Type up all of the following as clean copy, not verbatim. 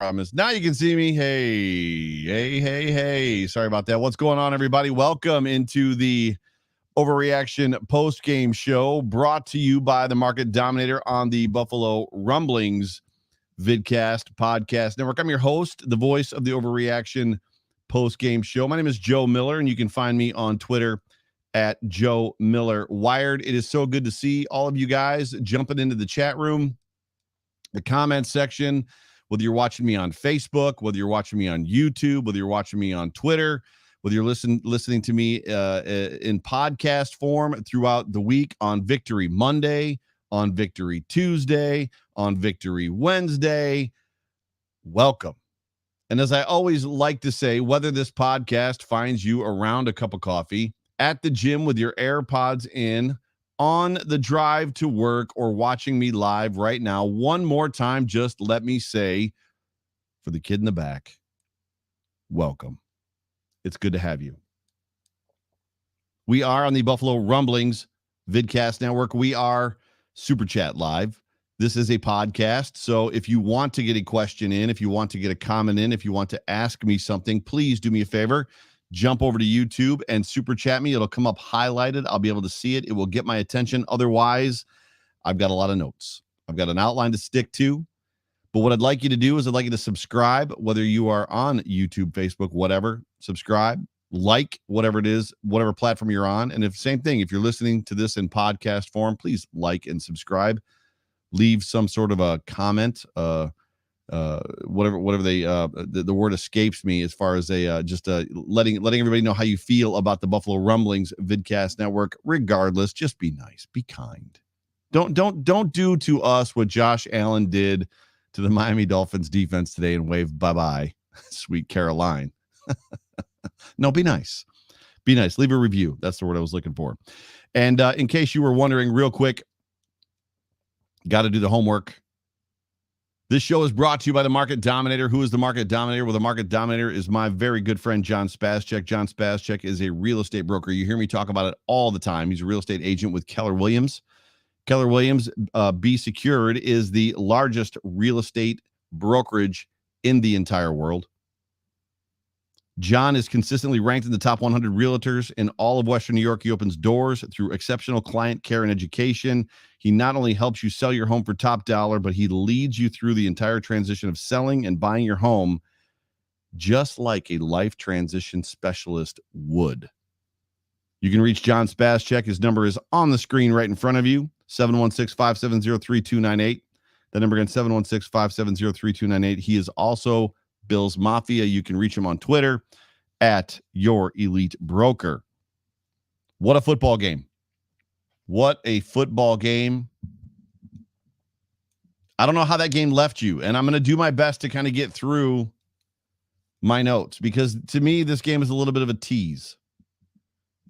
Promise. Now you can see me. Hey. Sorry about that. What's going on, everybody? Welcome into the Overreaction Post Game show brought to you by the Market Dominator on the Buffalo Rumblings vidcast podcast network. I'm your host, the voice of the Overreaction Post Game show. My name is Joe Miller, and you can find me on Twitter at Joe Miller Wired. It is so good to see all of you guys jumping into the chat room, the comment section. Whether you're watching me on Facebook, whether you're watching me on YouTube, whether you're watching me on Twitter, whether you're listening to me in podcast form throughout the week on Victory Monday, on Victory Tuesday, on Victory Wednesday, welcome. And as I always like to say, whether this podcast finds you around a cup of coffee, at the gym with your AirPods in, on the drive to work, or watching me live right now, one more time, just let me say, for the kid in the back, welcome. It's good to have you. We are on the Buffalo Rumblings vidcast network. We are Super Chat Live. This is a podcast, so if you want to get a question in, if you want to get a comment in, if you want to ask me something, please do me a favor. Jump over to YouTube and super chat me. It'll come up highlighted. I'll be able to see it. It will get my attention. Otherwise, I've got a lot of notes. I've got an outline to stick to. But what I'd like you to do is I'd like you to subscribe, whether you are on YouTube, Facebook, whatever. Subscribe, like, whatever it is, whatever platform you're on. And if same thing, if you're listening to this in podcast form, please like and subscribe. Leave some sort of a comment, whatever they the word escapes me as far as letting everybody know how you feel about the Buffalo Rumblings vidcast network. Regardless, just be nice, be kind. Don't do to us what Josh Allen did to the Miami Dolphins defense today and wave bye-bye, sweet Caroline. No, be nice. Be nice. Leave a review. That's the word I was looking for. And in case you were wondering, real quick, got to do the homework. This show is brought to you by the Market Dominator. Who is the Market Dominator? Well, the Market Dominator is my very good friend, John Spascheck. John Spascheck is a real estate broker. You hear me talk about it all the time. He's a real estate agent with Keller Williams. Keller Williams, Be Secured, is the largest real estate brokerage in the entire world. John is consistently ranked in the top 100 realtors in all of Western New York. He opens doors through exceptional client care and education. He not only helps you sell your home for top dollar, but he leads you through the entire transition of selling and buying your home, just like a life transition specialist would. You can reach John Spascheck. His number is on the screen right in front of you, 716-570-3298. That number again, 716-570-3298. He is also Bill's Mafia. You can reach him on Twitter at Your Elite Broker. What a football game. What a football game. I don't know how that game left you, and I'm going to do my best to kind of get through my notes, because to me, this game is a little bit of a tease.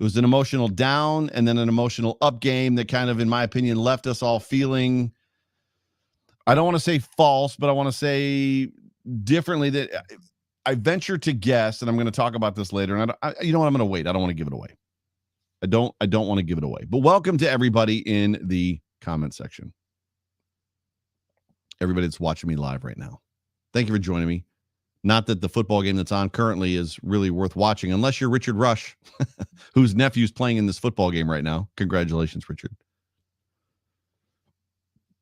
It was an emotional down and then an emotional up game that kind of, in my opinion, left us all feeling, I don't want to say false, but I want to say differently, that I venture to guess, and I'm going to talk about this later, and you know what, I'm going to wait. I don't want to give it away. I don't want to give it away. But welcome to everybody in the comment section. Everybody that's watching me live right now. Thank you for joining me. Not that the football game that's on currently is really worth watching, unless you're Richard Rush, whose nephew's playing in this football game right now. Congratulations, Richard.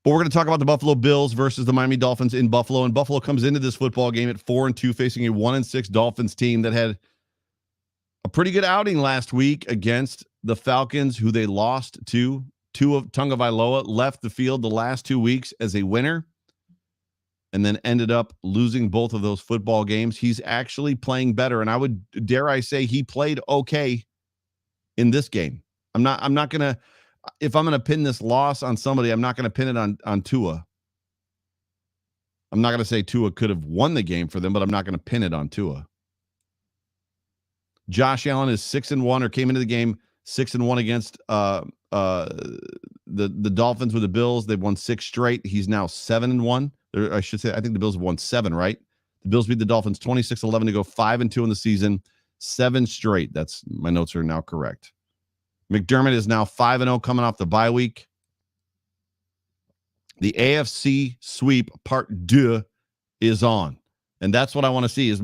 But we're going to talk about the Buffalo Bills versus the Miami Dolphins in Buffalo. And Buffalo comes into this football game at 4-2, facing a 1-6 Dolphins team that had a pretty good outing last week against the Falcons, who they lost to. Tua Tagovailoa left the field the last 2 weeks as a winner and then ended up losing both of those football games. He's actually playing better, and I would dare I say he played okay in this game. I'm not going to, if I'm going to pin this loss on somebody, I'm not going to pin it on Tua. I'm not going to say Tua could have won the game for them, but I'm not going to pin it on Tua. Josh Allen is 6-1, or came into the game 6-1 against the Dolphins with the Bills. They've won 6 straight. He's now 7-1. I should say, I think the Bills have won 7, right? The Bills beat the Dolphins 26-11 to go 5-2 in the season, 7 straight. That's, my notes are now correct. McDermott is now 5-0 coming off the bye week. The AFC sweep part 2 is on. And that's what I want to see is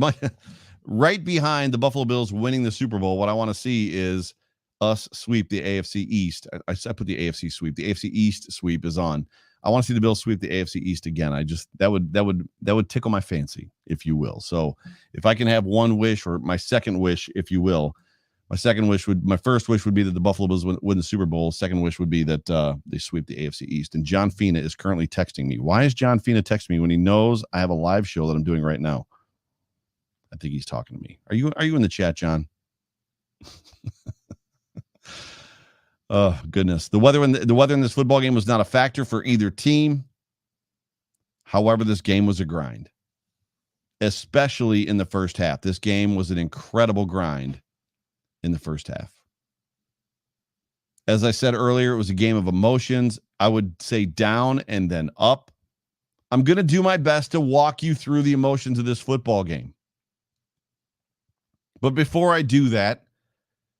right behind the Buffalo Bills winning the Super Bowl. What I want to see is us sweep the AFC East. I put the AFC sweep. The AFC East sweep is on. I want to see the Bills sweep the AFC East again. That would tickle my fancy, if you will. So if I can have one wish, or my second wish, if you will, my first wish would be that the Buffalo Bills win the Super Bowl. Second wish would be that they sweep the AFC East. And John Fina is currently texting me. Why is John Fina texting me when he knows I have a live show that I'm doing right now? I think he's talking to me. Are you in the chat, John? Oh, goodness. The weather in this football game was not a factor for either team. However, this game was a grind, especially in the first half. This game was an incredible grind in the first half. As I said earlier, it was a game of emotions. I would say down and then up. I'm going to do my best to walk you through the emotions of this football game. But before I do that,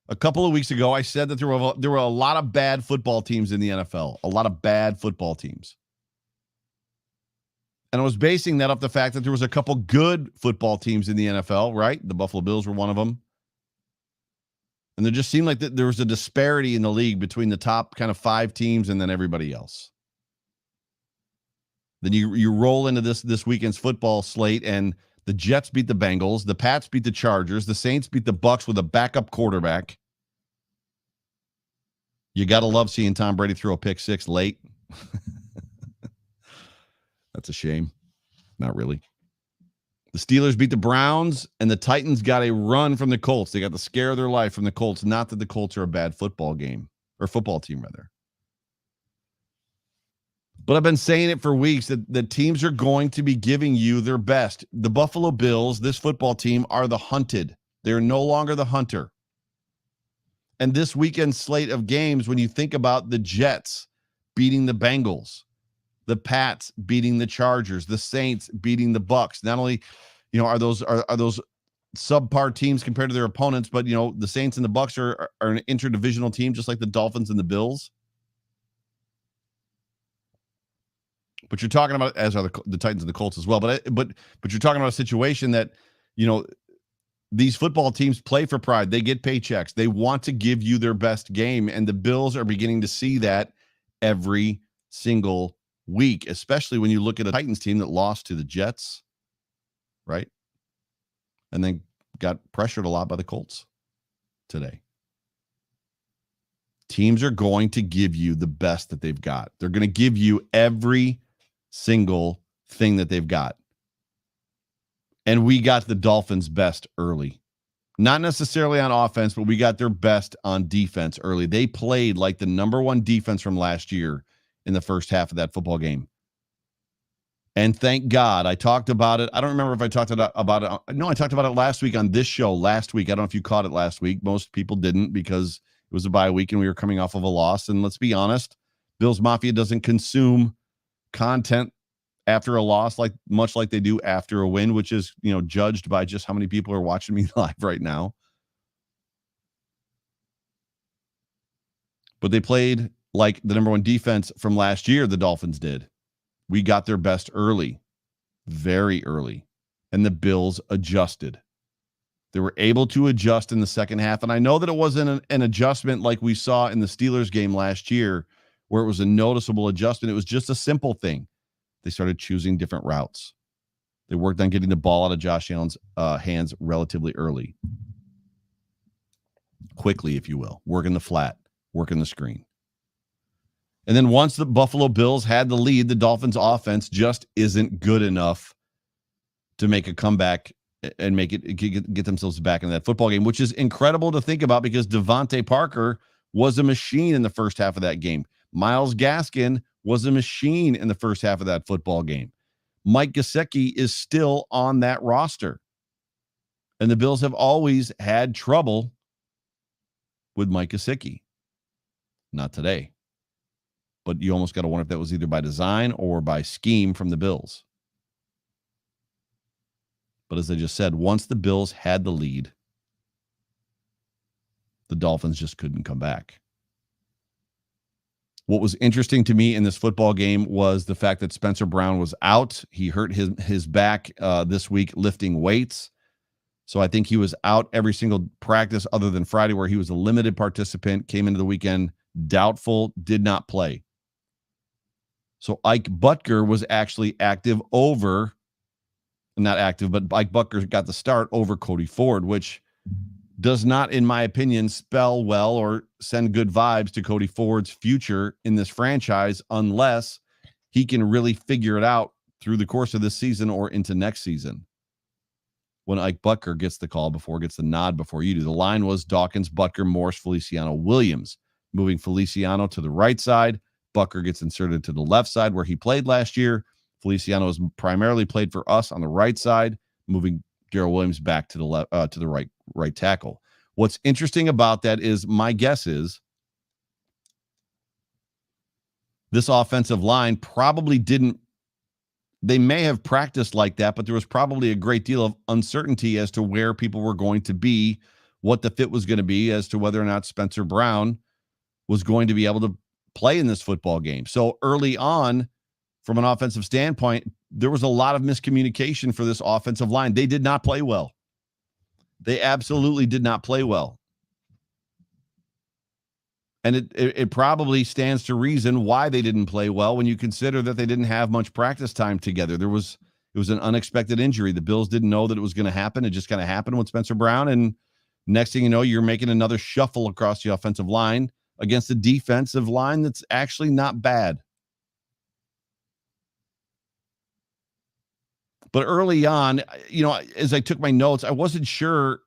a couple of weeks ago, I said that there were a lot of bad football teams in the NFL, a lot of bad football teams. And I was basing that off the fact that there was a couple good football teams in the NFL, right? The Buffalo Bills were one of them. And there just seemed like there was a disparity in the league between the top kind of 5 teams and then everybody else. Then you roll into this weekend's football slate, and the Jets beat the Bengals, the Pats beat the Chargers, the Saints beat the Bucs with a backup quarterback. You got to love seeing Tom Brady throw a pick 6 late. That's a shame. Not really. The Steelers beat the Browns, and the Titans got a run from the Colts. They got the scare of their life from the Colts. Not that the Colts are a bad football team, rather. But I've been saying it for weeks that the teams are going to be giving you their best. The Buffalo Bills, this football team, are the hunted. They're no longer the hunter. And this weekend slate of games, when you think about the Jets beating the Bengals, the Pats beating the Chargers, the Saints beating the Bucs, not only, are those subpar teams compared to their opponents, but the Saints and the Bucs are an interdivisional team, just like the Dolphins and the Bills. But you're talking about, as are the Titans and the Colts as well. But you're talking about a situation that, these football teams play for pride. They get paychecks. They want to give you their best game. And the Bills are beginning to see that every single week, especially when you look at a Titans team that lost to the Jets, right? And then got pressured a lot by the Colts today. Teams are going to give you the best that they've got. They're going to give you every single thing that they've got. And we got the Dolphins' best early. Not necessarily on offense, but we got their best on defense early. They played like the number 1 defense from last year in the first half of that football game. And thank God, I talked about it. I don't remember if I talked about it. No, I talked about it last week on this show last week. I don't know if you caught it last week. Most people didn't, because it was a bye week and we were coming off of a loss. And let's be honest, Bills Mafia doesn't consume content after a loss much like they do after a win, which is, judged by just how many people are watching me live right now. But they played like the number 1 defense from last year, the Dolphins did. We got their best early, very early, and the Bills adjusted. They were able to adjust in the second half, and I know that it wasn't an adjustment like we saw in the Steelers game last year, where it was a noticeable adjustment. It was just a simple thing. They started choosing different routes. They worked on getting the ball out of Josh Allen's hands relatively early. Quickly, if you will. Working the flat, working the screen. And then once the Buffalo Bills had the lead, the Dolphins offense just isn't good enough to make a comeback and get themselves back in that football game, which is incredible to think about because Devontae Parker was a machine in the first half of that game. Myles Gaskin was a machine in the first half of that football game. Mike Gesicki is still on that roster. And the Bills have always had trouble with Mike Gesicki. Not today. But you almost got to wonder if that was either by design or by scheme from the Bills. But as I just said, once the Bills had the lead, the Dolphins just couldn't come back. What was interesting to me in this football game was the fact that Spencer Brown was out. He hurt his back this week lifting weights. So I think he was out every single practice other than Friday, where he was a limited participant, came into the weekend doubtful, did not play. So Ike Butker was actually active over, not active, but Ike Butker got the start over Cody Ford, which does not, in my opinion, spell well or send good vibes to Cody Ford's future in this franchise unless he can really figure it out through the course of this season or into next season. When Ike Butker gets the call gets the nod before you do. The line was Dawkins, Butker, Morse, Feliciano, Williams. Moving Feliciano to the right side. Butker gets inserted to the left side where he played last year. Feliciano has primarily played for us on the right side, moving Darrell Williams back to the left, to the right tackle. What's interesting about that is my guess is this offensive line probably didn't. They may have practiced like that, but there was probably a great deal of uncertainty as to where people were going to be, what the fit was going to be, as to whether or not Spencer Brown was going to be able to play in this football game. So early on, from an offensive standpoint, there was a lot of miscommunication for this offensive line. They did not play well. They absolutely did not play well. And it probably stands to reason why they didn't play well when you consider that they didn't have much practice time together. It was an unexpected injury. The Bills didn't know that it was going to happen. It just kind of happened with Spencer Brown. And next thing you know, you're making another shuffle across the offensive line against a defensive line that's actually not bad. But early on, as I took my notes, I wasn't sure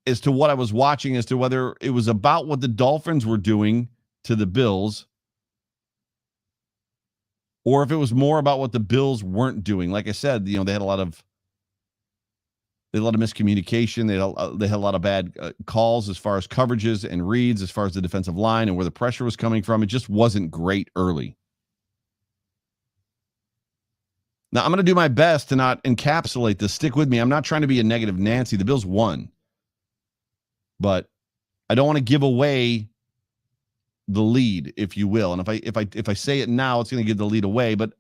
as to what I was watching, as to whether it was about what the Dolphins were doing to the Bills or if it was more about what the Bills weren't doing. Like I said, they had a lot of miscommunication. They had a lot of bad calls as far as coverages and reads, as far as the defensive line and where the pressure was coming from. It just wasn't great early. Now, I'm going to do my best to not encapsulate this. Stick with me. I'm not trying to be a negative Nancy. The Bills won. But I don't want to give away the lead, if you will. And if I say it now, it's going to give the lead away. But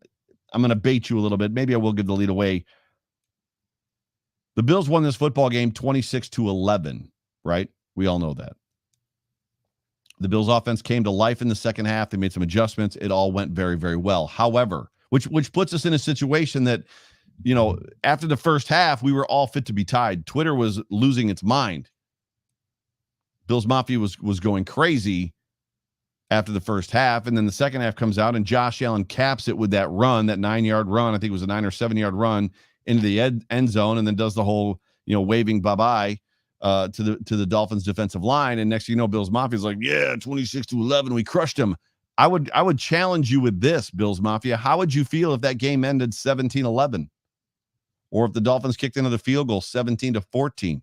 I'm going to bait you a little bit. Maybe I will give the lead away. The Bills won this football game 26-11, right? We all know that. The Bills offense came to life in the second half. They made some adjustments. It all went very, very well. However, which puts us in a situation that, after the first half, we were all fit to be tied. Twitter was losing its mind. Bills Mafia was going crazy after the first half, and then the second half comes out, and Josh Allen caps it with that run, that 9-yard run. I think it was a 9 or 7-yard run into the end zone, and then does the whole, waving bye-bye to the Dolphins defensive line. And next thing you know, Bills Mafia's like, yeah, 26-11, we crushed them. I would challenge you with this, Bills Mafia. How would you feel if that game ended 17-11? Or if the Dolphins kicked another field goal 17-14?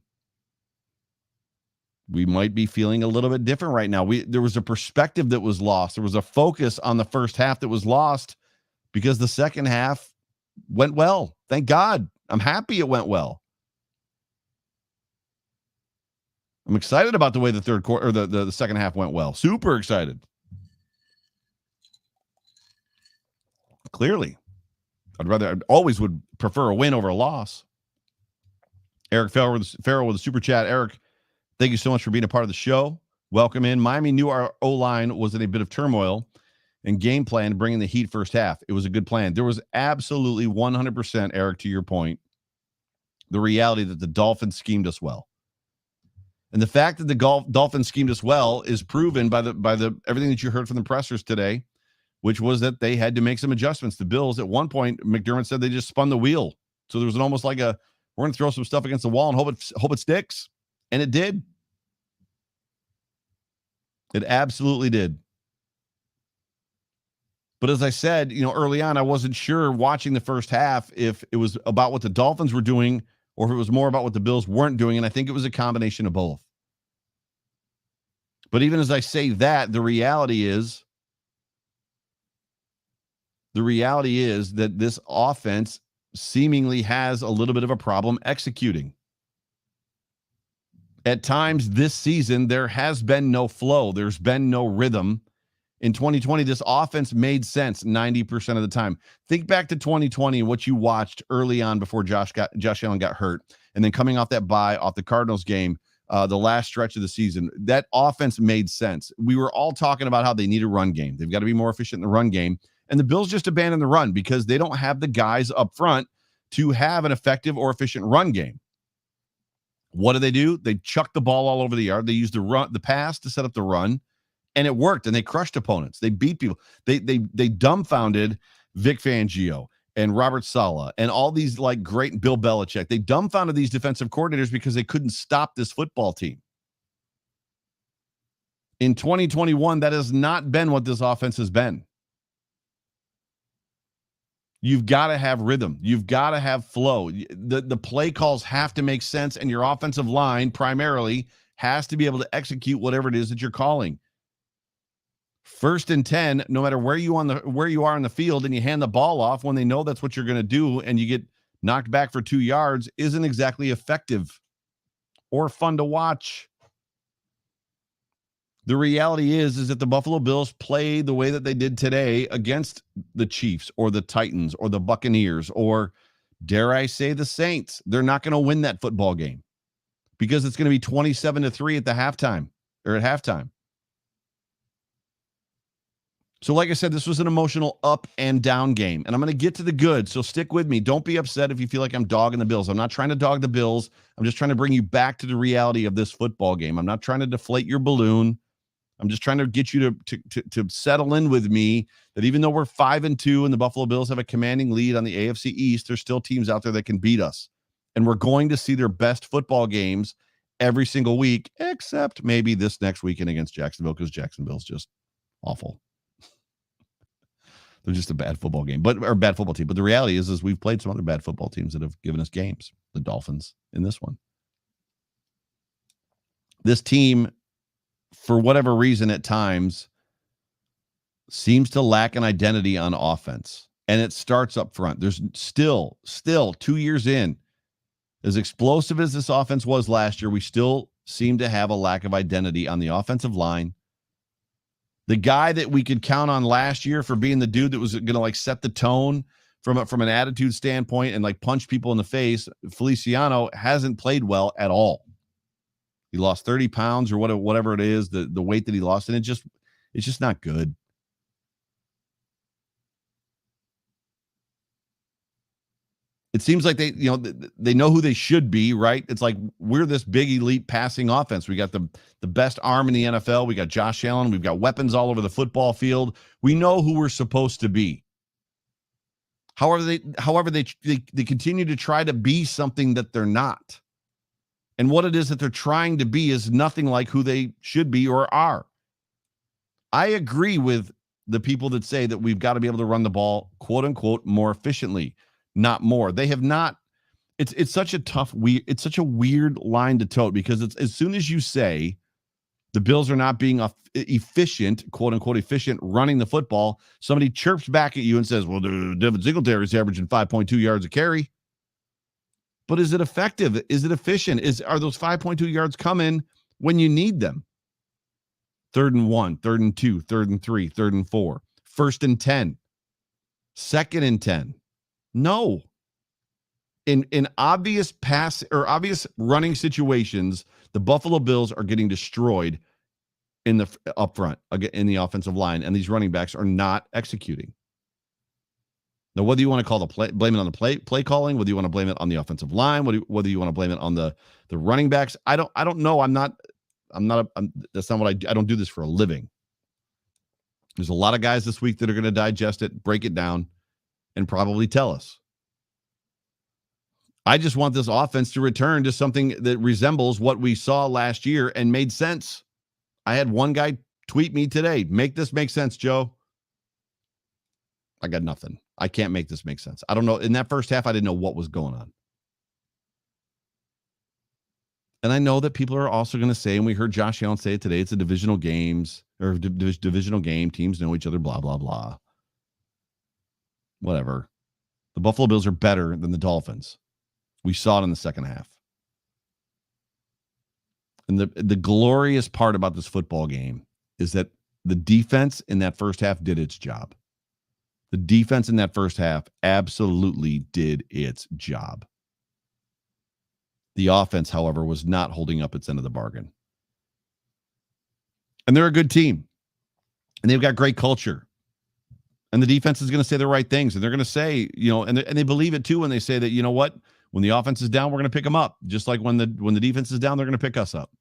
We might be feeling a little bit different right now. There was a perspective that was lost. There was a focus on the first half that was lost because the second half went well. Thank God. I'm happy it went well. I'm excited about the way the third quarter or the second half went well. Super excited. Clearly, I always would prefer a win over a loss. Eric Farrell with a super chat. Eric, thank you so much for being a part of the show. Welcome in. Miami knew our O-line was in a bit of turmoil and game plan bringing the heat first half. It was a good plan. There was absolutely 100%, Eric, to your point, the reality that the Dolphins schemed us well. And the fact that the Dolphins schemed us well is proven by the everything that you heard from the pressers today, which was that they had to make some adjustments. The Bills, at one point, McDermott said they just spun the wheel. So there was almost like we're going to throw some stuff against the wall and hope it sticks. And it did. It absolutely did. But as I said, early on, I wasn't sure watching the first half if it was about what the Dolphins were doing or if it was more about what the Bills weren't doing. And I think it was a combination of both. But even as I say that, the reality is that this offense seemingly has a little bit of a problem executing. At times this season, there has been no flow. There's been no rhythm. In 2020, this offense made sense 90% of the time. Think back to 2020 and what you watched early on before Josh Allen got hurt, and then coming off that bye off the Cardinals game, the last stretch of the season. That offense made sense. We were all talking about how they need a run game. They've got to be more efficient in the run game. And the Bills just abandoned the run because they don't have the guys up front to have an effective or efficient run game. What do? They chuck the ball all over the yard. They use the pass to set up the run, and it worked. And they crushed opponents. They beat people. They dumbfounded Vic Fangio and Robert Saleh and all these like great Bill Belichick. They dumbfounded these defensive coordinators because they couldn't stop this football team. In 2021, that has not been what this offense has been. You've got to have rhythm. You've got to have flow. The play calls have to make sense, and your offensive line primarily has to be able to execute whatever it is that you're calling. 1st and 10, no matter where you are on the field, and you hand the ball off when they know that's what you're going to do, and you get knocked back for 2 yards, isn't exactly effective or fun to watch. The reality is that the Buffalo Bills play the way that they did today against the Chiefs or the Titans or the Buccaneers or, dare I say, the Saints. They're not going to win that football game because it's going to be 27-3 at halftime. So like I said, this was an emotional up and down game, and I'm going to get to the good, so stick with me. Don't be upset if you feel like I'm dogging the Bills. I'm not trying to dog the Bills. I'm just trying to bring you back to the reality of this football game. I'm not trying to deflate your balloon. I'm just trying to get you to settle in with me that even though we're 5-2 and the Buffalo Bills have a commanding lead on the AFC East, there's still teams out there that can beat us. And we're going to see their best football games every single week, except maybe this next weekend against Jacksonville, because Jacksonville's just awful. They're just a bad football game, or bad football team. But the reality is we've played some other bad football teams that have given us games. The Dolphins in this one. This team, for whatever reason at times, seems to lack an identity on offense. And it starts up front. There's still 2 years in, as explosive as this offense was last year, we still seem to have a lack of identity on the offensive line. The guy that we could count on last year for being the dude that was going to like set the tone from an attitude standpoint and like punch people in the face, Feliciano hasn't played well at all. He lost 30 pounds or whatever it is, the weight that he lost, and it's just not good. It seems like they know who they should be, right? It's like we're this big elite passing offense. We got the best arm in the NFL. We got Josh Allen. We've got weapons all over the football field. We know who we're supposed to be. However, they continue to try to be something that they're not. And what it is that they're trying to be is nothing like who they should be or are. I agree with the people that say that we've got to be able to run the ball, quote unquote, more efficiently, not more. They have not. It's such a weird line to tote, because it's as soon as you say the Bills are not being efficient, quote unquote, efficient running the football, somebody chirps back at you and says, well, Devin Singletary is averaging 5.2 yards a carry. But is it effective? Is it efficient? Are those 5.2 yards coming when you need them? 3rd and 1, 3rd and 2, 3rd and 3, 3rd and 4, 1st and 10, 2nd and 10. No. In obvious pass or obvious running situations, the Buffalo Bills are getting destroyed in the up front in the offensive line, and these running backs are not executing. Now, whether you want to call blame it on the play calling, whether you want to blame it on the offensive line, whether you want to blame it on the running backs, I don't know. That's not what I don't do this for a living. There's a lot of guys this week that are going to digest it, break it down, and probably tell us. I just want this offense to return to something that resembles what we saw last year and made sense. I had one guy tweet me today, make this make sense, Joe. I got nothing. I can't make this make sense. I don't know. In that first half, I didn't know what was going on. And I know that people are also going to say, and we heard Josh Allen say it today, it's a divisional games or divisional game. Teams know each other, blah, blah, blah. Whatever. The Buffalo Bills are better than the Dolphins. We saw it in the second half. And the glorious part about this football game is that The defense in that first half did its job. The defense in that first half absolutely did its job. The offense, however, was not holding up its end of the bargain. And they're a good team. And they've got great culture. And the defense is going to say the right things. And they're going to say, and they believe it too when they say that, you know what? When the offense is down, we're going to pick them up. Just like when the defense is down, they're going to pick us up.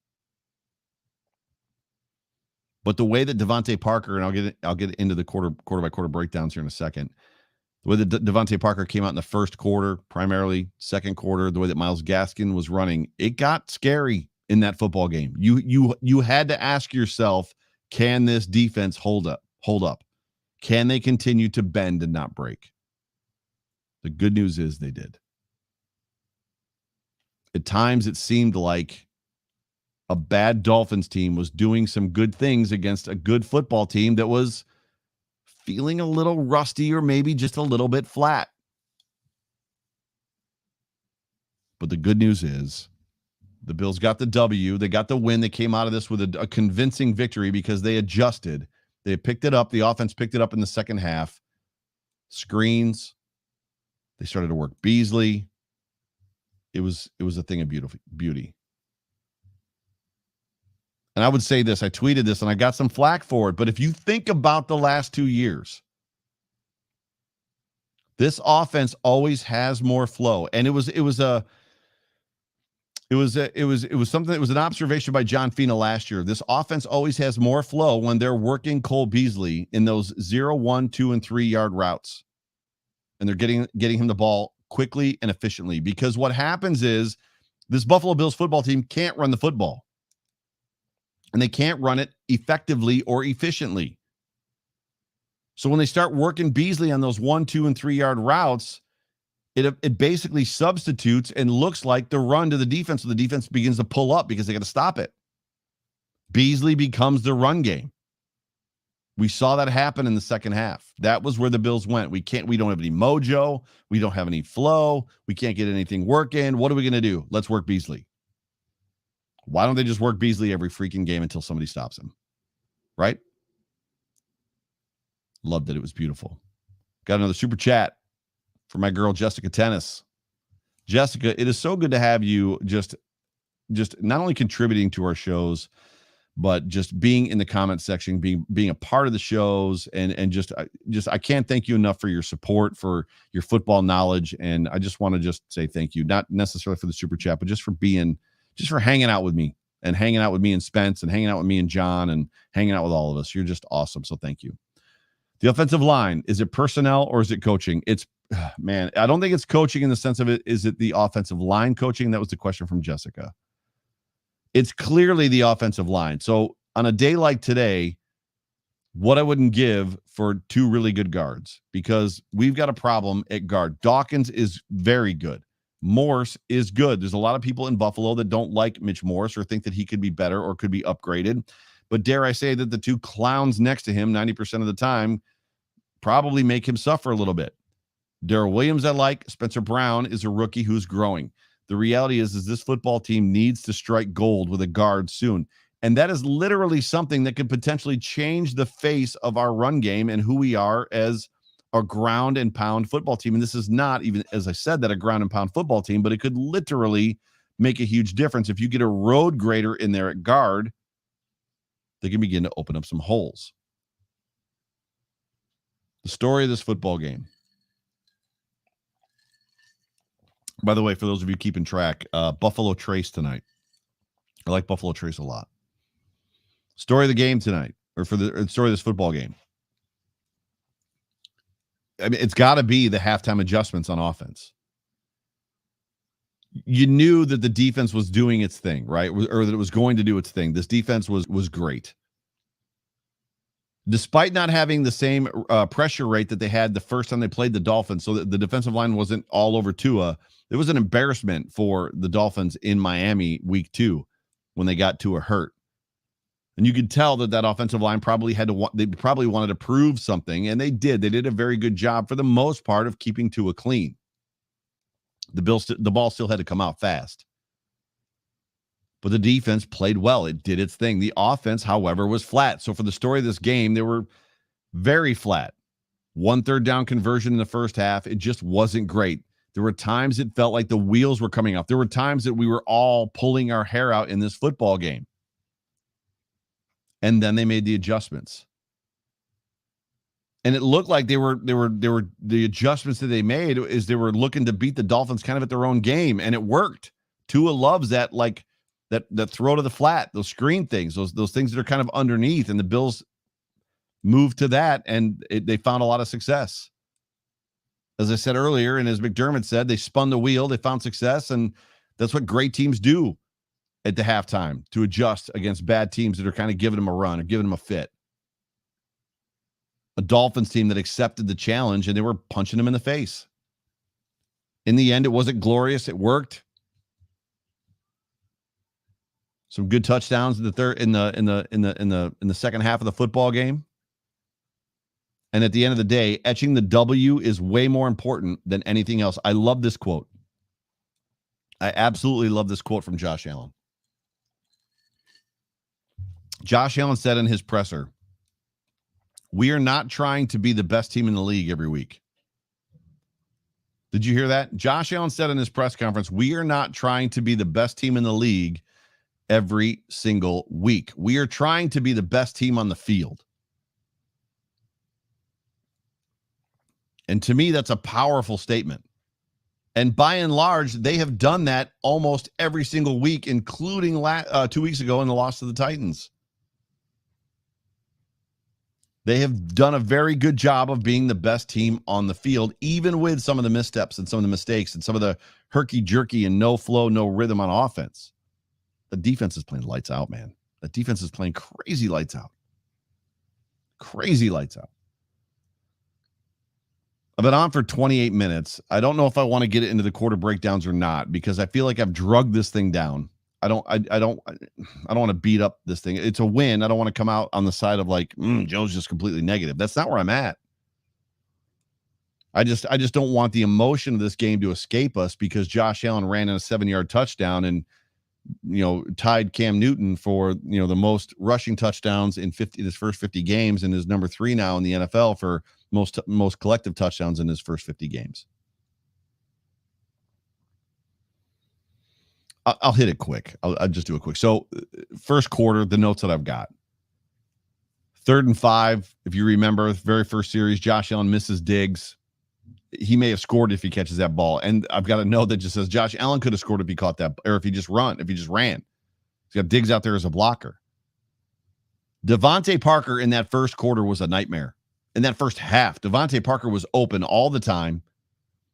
But the way that Devontae Parker, and I'll get into the quarter by quarter breakdowns here in a second. The way that Devontae Parker came out in the first quarter, primarily second quarter, the way that Myles Gaskin was running, it got scary in that football game. You had to ask yourself, can this defense hold up? Can they continue to bend and not break? The good news is they did. At times it seemed like a bad Dolphins team was doing some good things against a good football team that was feeling a little rusty or maybe just a little bit flat. But the good news is the Bills got the W. They got the win. They came out of this with a convincing victory because they adjusted. They picked it up. The offense picked it up in the second half. Screens. They started to work Beasley. It was a thing of beauty. And I would say this, I tweeted this and I got some flack for it, but if you think about the last 2 years, this offense always has more flow. And it was something that was an observation by John Fina last year. This offense always has more flow when they're working Cole Beasley in those 0, 1, 2, and 3 yard routes. And they're getting him the ball quickly and efficiently, because what happens is this Buffalo Bills football team can't run the football. And they can't run it effectively or efficiently. So when they start working Beasley on those 1, 2, and 3 yard routes, it basically substitutes and looks like the run to the defense. So the defense begins to pull up because they got to stop it. Beasley becomes the run game. We saw that happen in the second half. That was where the Bills went. We don't have any mojo. We don't have any flow. We can't get anything working. What are we going to do? Let's work Beasley. Why don't they just work Beasley every freaking game until somebody stops him? Right? Loved it. It was beautiful. Got another super chat for my girl, Jessica Tennis. Jessica, it is so good to have you just not only contributing to our shows, but just being in the comment section, being a part of the shows, and just I can't thank you enough for your support, for your football knowledge. And I just want to just say thank you, not necessarily for the super chat, but just for hanging out with me and Spence and hanging out with me and John and hanging out with all of us. You're just awesome. So thank you. The offensive line, is it personnel or is it coaching? Man, I don't think it's coaching in the sense of it. Is it the offensive line coaching? That was the question from Jessica. It's clearly the offensive line. So on a day like today, what I wouldn't give for two really good guards, because we've got a problem at guard. Dawkins is very good. Morse is good. There's a lot of people in Buffalo that don't like Mitch Morse or think that he could be better or could be upgraded. But dare I say that the two clowns next to him 90% of the time probably make him suffer a little bit. Darrell Williams I like. Spencer Brown is a rookie who's growing. The reality is this football team needs to strike gold with a guard soon. And that is literally something that could potentially change the face of our run game and who we are as a ground and pound football team. And this is not even, as I said, that a ground and pound football team, but it could literally make a huge difference. If you get a road grader in there at guard, they can begin to open up some holes. The story of this football game. By the way, for those of you keeping track, Buffalo Trace tonight. I like Buffalo Trace a lot. Story of the game tonight, or for the story of this football game. I mean, it's got to be the halftime adjustments on offense. You knew that the defense was doing its thing, right? Or that it was going to do its thing. This defense was great. Despite not having the same pressure rate that they had the first time they played the Dolphins, so that the defensive line wasn't all over Tua, it was an embarrassment for the Dolphins in Miami week 2 when they got Tua hurt. And you could tell that offensive line probably wanted to prove something, and they did. They did a very good job for the most part of keeping Tua clean. The ball still had to come out fast. But the defense played well. It did its thing. The offense, however, was flat. So for the story of this game, they were very flat. 1 third down conversion in the first half. It just wasn't great. There were times it felt like the wheels were coming off. There were times that we were all pulling our hair out in this football game. And then they made the adjustments. And it looked like the adjustments that they made is they were looking to beat the Dolphins kind of at their own game, and it worked. Tua loves that, like that throw to the flat, those screen things, those things that are kind of underneath, and the Bills moved to that, and they found a lot of success. As I said earlier, and as McDermott said, they spun the wheel, they found success, and that's what great teams do at the halftime, to adjust against bad teams that are kind of giving them a run or giving them a fit. A Dolphins team that accepted the challenge, and they were punching them in the face. In the end, it wasn't glorious. It worked. Some good touchdowns in the second half of the football game. And at the end of the day, etching the W is way more important than anything else. I love this quote. I absolutely love this quote from Josh Allen. Josh Allen said in his presser, "We are not trying to be the best team in the league every week." Did you hear that? Josh Allen said in his press conference, "We are not trying to be the best team in the league every single week. We are trying to be the best team on the field." And to me, that's a powerful statement. And by and large, they have done that almost every single week, including 2 weeks ago in the loss to the Titans. They have done a very good job of being the best team on the field, even with some of the missteps and some of the mistakes and some of the herky-jerky and no flow, no rhythm on offense. The defense is playing lights out, man. The defense is playing crazy lights out. Crazy lights out. I've been on for 28 minutes. I don't know if I want to get into the quarter breakdowns or not, because I feel like I've drugged this thing down. I don't want to beat up this thing. It's a win. I don't want to come out on the side of like, Joe's just completely negative. That's not where I'm at. I just don't want the emotion of this game to escape us because Josh Allen ran in a 7-yard touchdown and, tied Cam Newton for, the most rushing touchdowns in his first 50 games, and is number 3 now in the NFL for most collective touchdowns in his first 50 games. I'll hit it quick. I'll just do it quick. So first quarter, the notes that I've got. 3rd and 5, if you remember, the very first series, Josh Allen misses Diggs. He may have scored if he catches that ball. And I've got a note that just says Josh Allen could have scored if he caught that, or if he just ran. He's got Diggs out there as a blocker. Devontae Parker in that first quarter was a nightmare. In that first half, Devontae Parker was open all the time.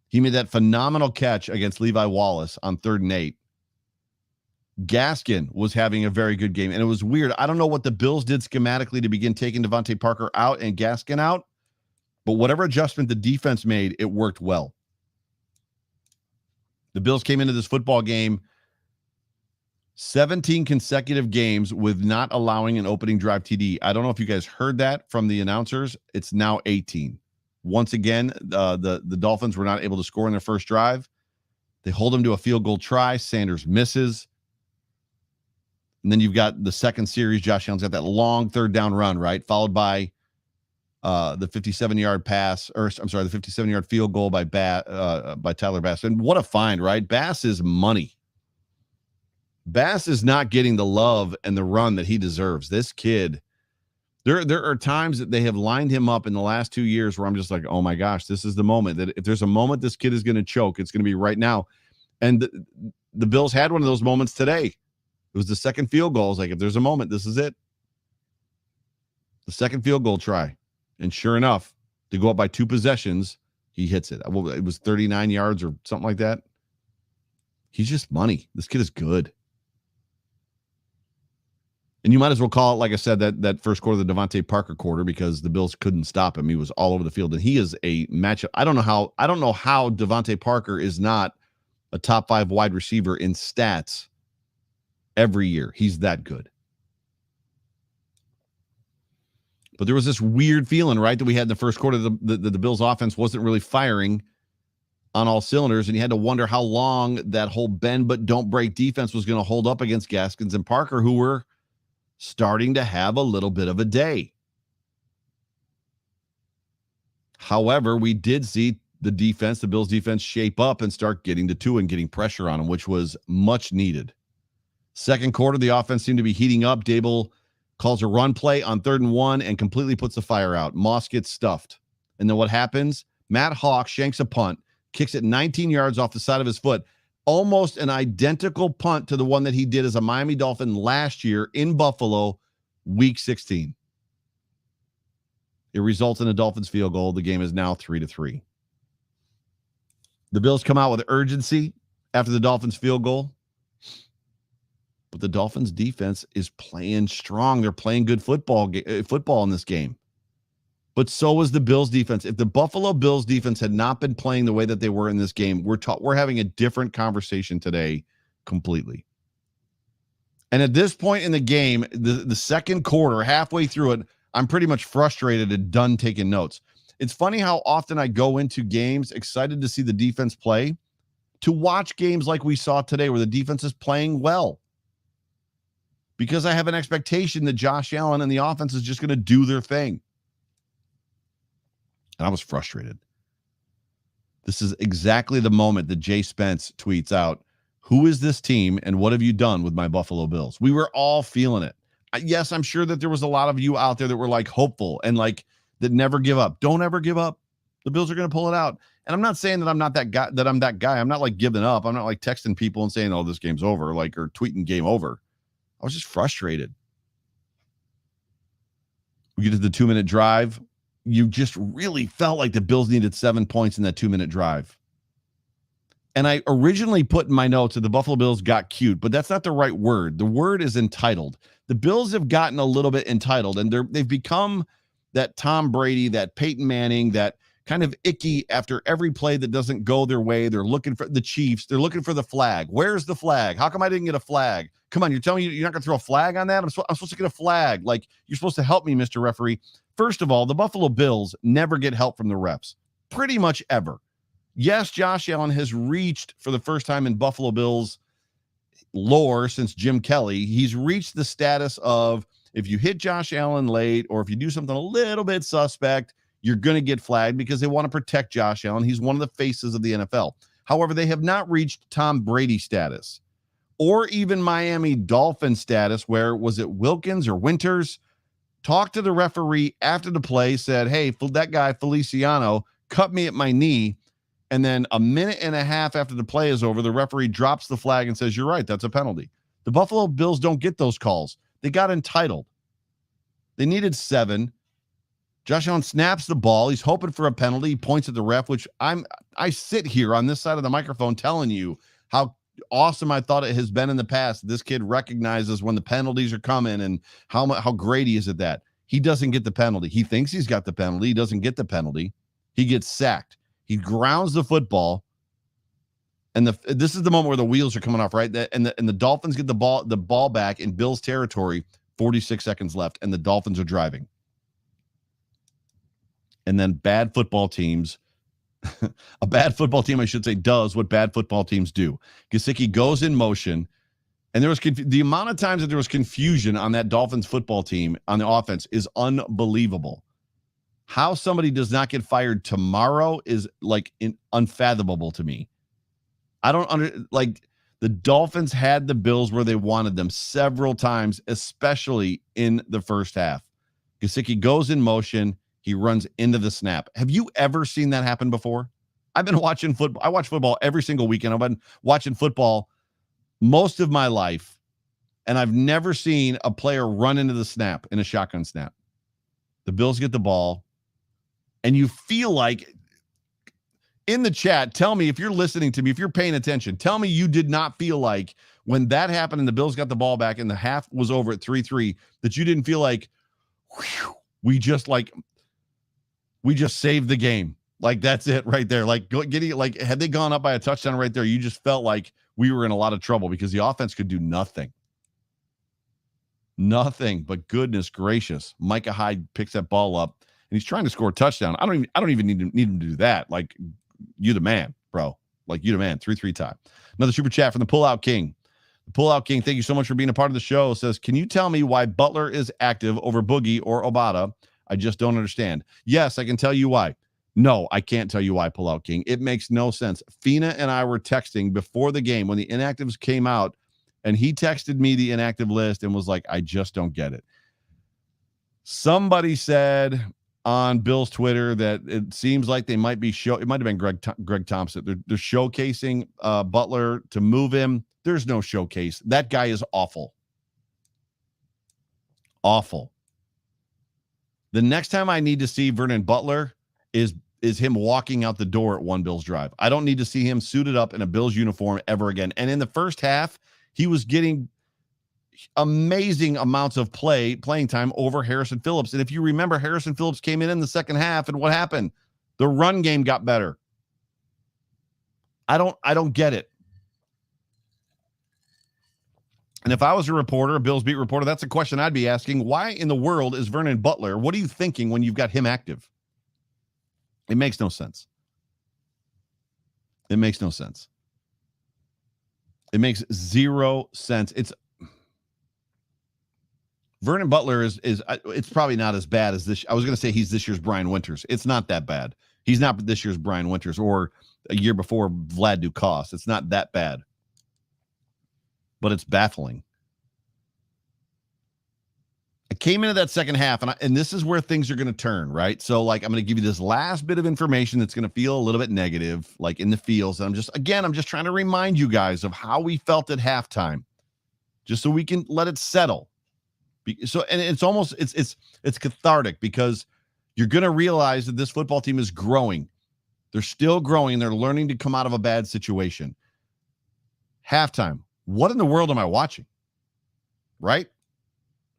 He made that phenomenal catch against Levi Wallace on 3rd and 8. Gaskin was having a very good game. And it was weird. I don't know what the Bills did schematically to begin taking Devontae Parker out and Gaskin out, but whatever adjustment the defense made, it worked well. The Bills came into this football game 17 consecutive games with not allowing an opening drive TD. I don't know if you guys heard that from the announcers. It's now 18. Once again, the Dolphins were not able to score in their first drive. They hold them to a field goal try. Sanders misses. And then you've got the second series. Josh Allen's got that long 3rd down run, right? Followed by the 57-yard pass, or I'm sorry, the 57-yard field goal by Tyler Bass. And what a find, right? Bass is money. Bass is not getting the love and the run that he deserves. This kid, there are times that they have lined him up in the last 2 years where I'm just like, oh my gosh, this is the moment that if there's a moment this kid is going to choke, it's going to be right now. And the Bills had one of those moments today. It was the second field goal. I was like, if there's a moment, this is it. The second field goal try. And sure enough, to go up by 2 possessions, he hits it. It was 39 yards or something like that. He's just money. This kid is good. And you might as well call it, like I said, that first quarter, the Devontae Parker quarter, because the Bills couldn't stop him. He was all over the field, and he is a matchup. I don't know how Devontae Parker is not a top 5 wide receiver in stats every year. He's that good. But there was this weird feeling, right, that we had in the first quarter. The Bills' offense wasn't really firing. on all cylinders, and you had to wonder how long that whole bend but don't break defense was going to hold up against Gaskins and Parker, who were starting to have a little bit of a day. However, we did see the Bills defense shape up and start getting to two and getting pressure on them, which was much needed. Second quarter, the offense seemed to be heating up. Dable calls a run play on 3rd and 1 and completely puts the fire out. Moss gets stuffed. And then what happens? Matt Hawk shanks a punt, kicks it 19 yards off the side of his foot. Almost an identical punt to the one that he did as a Miami Dolphin last year in Buffalo, week 16. It results in a Dolphins field goal. The game is now 3-3. The Bills come out with urgency after the Dolphins field goal. But the Dolphins defense is playing strong. They're playing good football in this game. But so is the Bills defense. If the Buffalo Bills defense had not been playing the way that they were in this game, we're having a different conversation today completely. And at this point in the game, the second quarter, halfway through it, I'm pretty much frustrated and done taking notes. It's funny how often I go into games excited to see the defense play, to watch games like we saw today where the defense is playing well. Because I have an expectation that Josh Allen and the offense is just going to do their thing. And I was frustrated. This is exactly the moment that Jay Spence tweets out, "Who is this team and what have you done with my Buffalo Bills?" We were all feeling it. Yes, I'm sure that there was a lot of you out there that were like hopeful and like that never give up. Don't ever give up. The Bills are going to pull it out. And I'm not saying that I'm not that guy, that I'm that guy. I'm not like giving up. I'm not like texting people and saying, "Oh, this game's over," like, or tweeting game over. I was just frustrated. We get to the 2-minute drive. You just really felt like the Bills needed 7 points in that 2-minute drive. And I originally put in my notes that the Buffalo Bills got cute, but that's not the right word. The word is entitled. The Bills have gotten a little bit entitled, and they've become that Tom Brady, that Peyton Manning, that kind of icky after every play that doesn't go their way. They're looking for the Chiefs. They're looking for the flag. Where's the flag? How come I didn't get a flag? Come on, you're telling me you're not going to throw a flag on that? I'm supposed to get a flag. Like, you're supposed to help me, Mr. Referee. First of all, the Buffalo Bills never get help from the refs. Pretty much ever. Yes, Josh Allen has reached, for the first time in Buffalo Bills lore since Jim Kelly, he's reached the status of, if you hit Josh Allen late or if you do something a little bit suspect, you're going to get flagged because they want to protect Josh Allen. He's one of the faces of the NFL. However, they have not reached Tom Brady status or even Miami Dolphin status, where was it Wilkins or Winters talked to the referee after the play, said, "Hey, that guy Feliciano cut me at my knee." And then a minute and a half after the play is over, the referee drops the flag and says, "You're right, that's a penalty." The Buffalo Bills don't get those calls. They got entitled. They needed 7. Josh Allen snaps the ball. He's hoping for a penalty. He points at the ref, which I sit here on this side of the microphone telling you how awesome I thought it has been in the past. This kid recognizes when the penalties are coming and how great he is at that. He doesn't get the penalty. He thinks he's got the penalty. He doesn't get the penalty. He gets sacked. He grounds the football. And this is the moment where the wheels are coming off, right? And the Dolphins get the ball back in Bills territory, 46 seconds left, and the Dolphins are driving. And then bad football teams, a bad football team, I should say, does what bad football teams do. Gesicki goes in motion, and there was the amount of times that there was confusion on that Dolphins football team on the offense is unbelievable. How somebody does not get fired tomorrow is like unfathomable to me. I don't the Dolphins had the Bills where they wanted them several times, especially in the first half. Gesicki goes in motion. He runs into the snap. Have you ever seen that happen before? I've been watching football. I watch football every single weekend. I've been watching football most of my life, and I've never seen a player run into the snap in a shotgun snap. The Bills get the ball, and you feel like, in the chat, tell me if you're listening to me, if you're paying attention, tell me you did not feel like when that happened and the Bills got the ball back and the half was over at 3-3, that you didn't feel like, whew, we just saved the game. Like, that's it right there. Like, had they gone up by a touchdown right there, you just felt like we were in a lot of trouble because the offense could do nothing. Nothing, but goodness gracious. Micah Hyde picks that ball up and he's trying to score a touchdown. I don't even need him to do that. Like, you the man. bro. Like, you the man. 3-3 tie. Another super chat from the Pullout King. The Pullout King, thank you so much for being a part of the show. Says, can you tell me why Butler is active over Boogie or Obata? I just don't understand. Yes, I can tell you why. No, I can't tell you why, Pullout King. It makes no sense. Fina and I were texting before the game when the inactives came out, and he texted me the inactive list and was like, I just don't get it. Somebody said on Bill's Twitter that it seems like they might be it might have been Greg Thompson. They're showcasing Butler to move him. There's no showcase. That guy is awful. Awful. The next time I need to see Vernon Butler is him walking out the door at One Bills Drive. I don't need to see him suited up in a Bills uniform ever again. And in the first half, he was getting amazing amounts of playing time over Harrison Phillips. And if you remember, Harrison Phillips came in the second half, and what happened? The run game got better. I don't get it. And if I was a reporter, a Bills beat reporter, that's a question I'd be asking. Why in the world is Vernon Butler? What are you thinking when you've got him active? It makes no sense. It makes no sense. It makes zero sense. Vernon Butler is it's probably not as bad as this. I was going to say he's this year's Brian Winters. It's not that bad. He's not this year's Brian Winters or a year before Vlad Ducasse. It's not that bad. But it's baffling. I came into that second half, and this is where things are going to turn, right? So, like, I'm going to give you this last bit of information that's going to feel a little bit negative, like in the feels. And I'm just trying to remind you guys of how we felt at halftime, just so we can let it settle. So, and it's almost it's cathartic because you're going to realize that this football team is growing. They're still growing. They're learning to come out of a bad situation. Halftime. What in the world am I watching? Right?